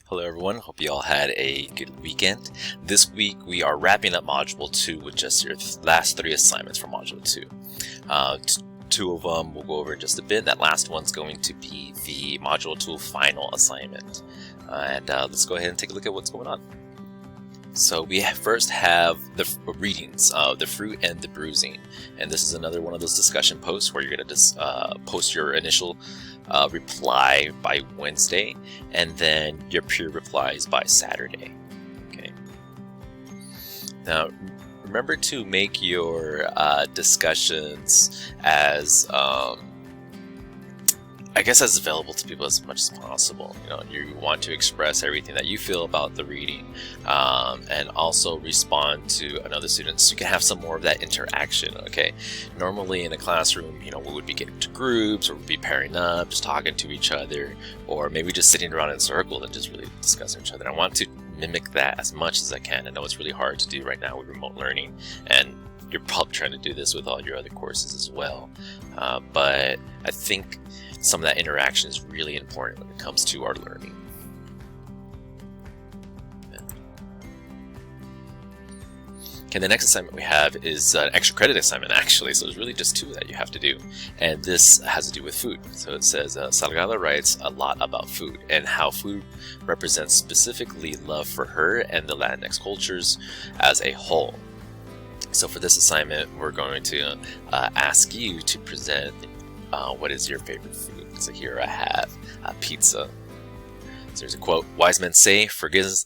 Hello everyone, hope you all had a good weekend. This week we are wrapping up Module 2 with just your last 3 assignments for Module 2. Two of them we'll go over in just a bit. That last one's going to be the Module 2 final assignment. Let's go ahead and take a look at what's going on. So we first have the readings of The Fruit and the Bruising. And this is another one of those discussion posts where you're going to post your initial reply by Wednesday, and then your peer replies by Saturday. Okay. Now, remember to make your discussions as as available to people as much as possible. You know, you want to express everything that you feel about the reading, and also respond to another student so you can have some more of that interaction. Okay, normally in a classroom, you know, we would be getting to groups, or we'd be pairing up, just talking to each other, or maybe just sitting around in a circle and just really discussing each other. I want to mimic that as much as I can. I know it's really hard to do right now with remote learning, and you're probably trying to do this with all your other courses as well, but I think some of that interaction is really important when it comes to our learning. Okay, the next assignment we have is an extra credit assignment, actually, so there's really just 2 that you have to do, and this has to do with food. So it says, Salgado writes a lot about food and how food represents specifically love for her and the Latinx cultures as a whole. So for this assignment, we're going to ask you to present what is your favorite food. So here I have pizza. So there's a quote: "Wise men say forgiveness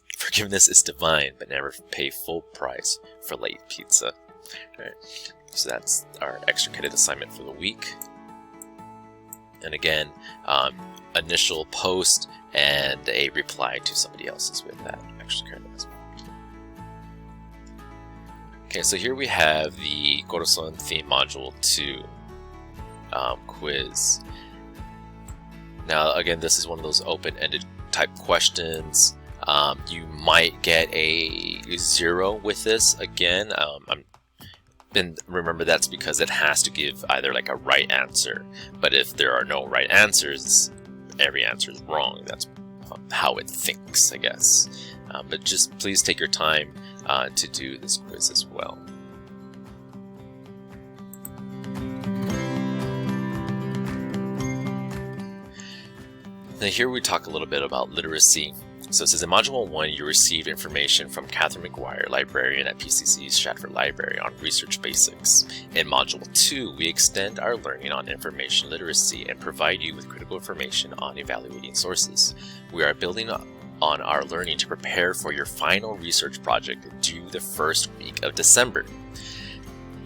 is divine, but never pay full price for late pizza." All right. So that's our extra credit assignment for the week. And again, initial post and a reply to somebody else's with that extra credit as well. Okay, so here we have the Corazon Theme Module 2 quiz. Now, again, this is one of those open-ended type questions. You might get a 0 with this. Again, and remember that's because it has to give either like a right answer. But if there are no right answers, every answer is wrong. That's how it thinks, I guess. But just please take your time to do this quiz as well. Now here we talk a little bit about literacy. So it says in Module 1 you received information from Catherine McGuire, librarian at PCC's Stratford Library, on research basics. In Module 2 we extend our learning on information literacy and provide you with critical information on evaluating sources. We are building on our learning to prepare for your final research project due the first week of December.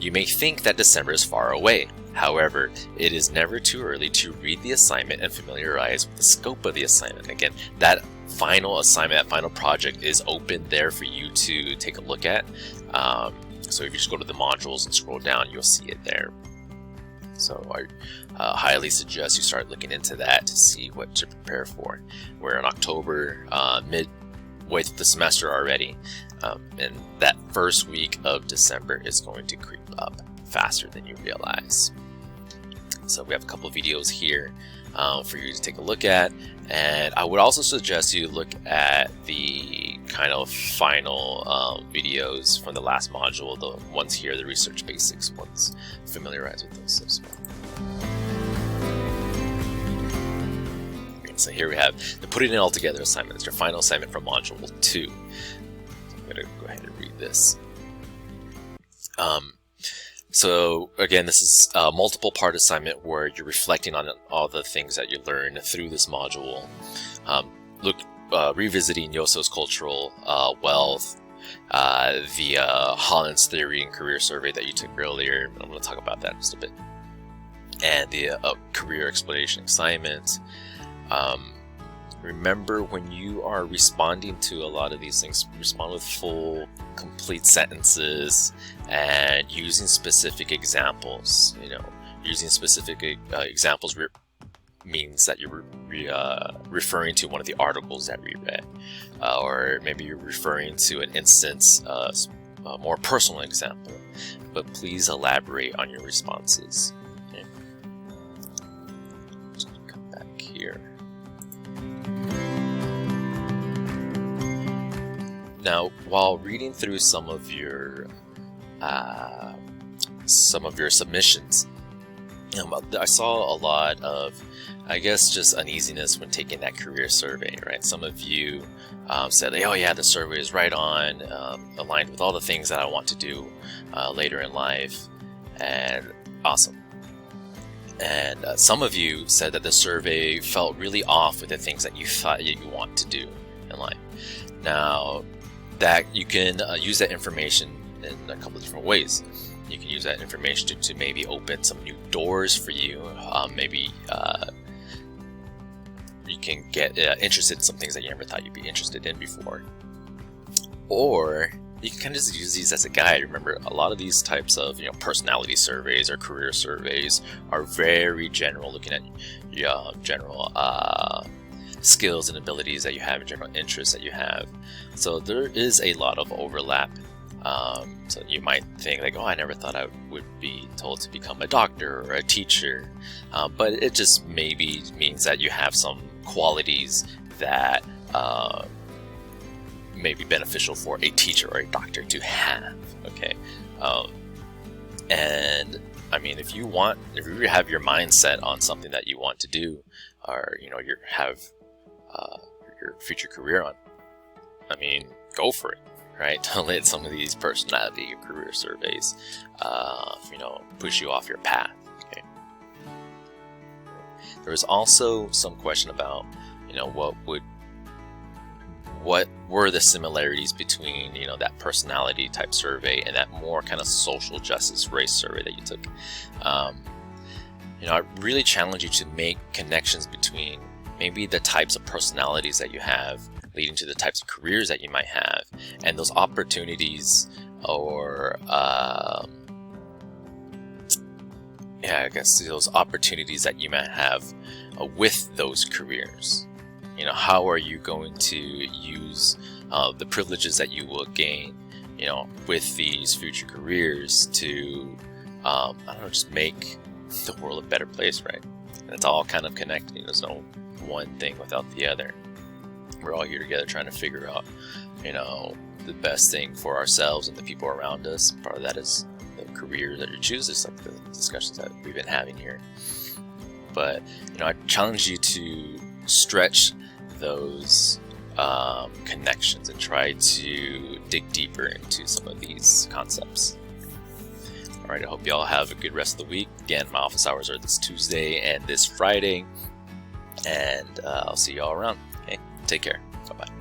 You may think that December is far away. However, it is never too early to read the assignment and familiarize with the scope of the assignment. Again, that final assignment, that final project is open there for you to take a look at. So if you just go to the modules and scroll down, you'll see it there. So I highly suggest you start looking into that to see what to prepare for. We're in October, midway through the semester already, and that first week of December is going to creep up faster than you realize. So we have a couple of videos here for you to take a look at, and I would also suggest you look at the kind of final videos from the last module, the ones here, the research basics ones. Familiarize with those as well. Okay, so here we have the Putting It All Together assignment. It's your final assignment from Module 2. So I'm going to go ahead and read this. So again, this is a multiple part assignment where you're reflecting on all the things that you learned through this module. Revisiting Yoso's cultural wealth, the Holland's theory and career survey that you took earlier. I'm going to talk about that in just a bit. And the career exploration assignment. Remember, when you are responding to a lot of these things, respond with full, complete sentences and using specific examples. You know, using specific examples means that you're referring to one of the articles that we read, or maybe you're referring to an instance, a more personal example. But please elaborate on your responses. Okay. Just come back here. Now, while reading through some of your submissions, I saw a lot of, I guess, just uneasiness when taking that career survey, right? Some of you said, oh yeah, the survey is right on, aligned with all the things that I want to do later in life, and awesome. And some of you said that the survey felt really off with the things that you thought you want to do in life. Now, that you can use that information in a couple of different ways. You can use that information to maybe open some new doors for you. Maybe you can get interested in some things that you never thought you'd be interested in before. Or you can kind of just use these as a guide. Remember, a lot of these types of personality surveys or career surveys are very general, looking at your general skills and abilities that you have, and general interests that you have. So there is a lot of overlap. So you might think like, oh, I never thought I would be told to become a doctor or a teacher, but it just maybe means that you have some qualities that may be beneficial for a teacher or a doctor to have. Okay, and I mean, if you have your mindset on something that you want to do, or you have your future career on, I mean, go for it. Right? Don't let some of these personality or career surveys, push you off your path. Okay. There was also some question about, what were the similarities between, that personality type survey and that more kind of social justice race survey that you took. I really challenge you to make connections between maybe the types of personalities that you have, leading to the types of careers that you might have, and those opportunities, or I guess those opportunities that you might have with those careers. How are you going to use the privileges that you will gain, with these future careers to, just make the world a better place, right? And it's all kind of connected. There's no one thing without the other. We're all here together trying to figure out, the best thing for ourselves and the people around us. Part of that is the career that you choose, just like the discussions that we've been having here. But, I challenge you to stretch those connections and try to dig deeper into some of these concepts. Alright, I hope y'all have a good rest of the week. Again, my office hours are this Tuesday and this Friday. And I'll see y'all around. Okay, take care. Bye-bye.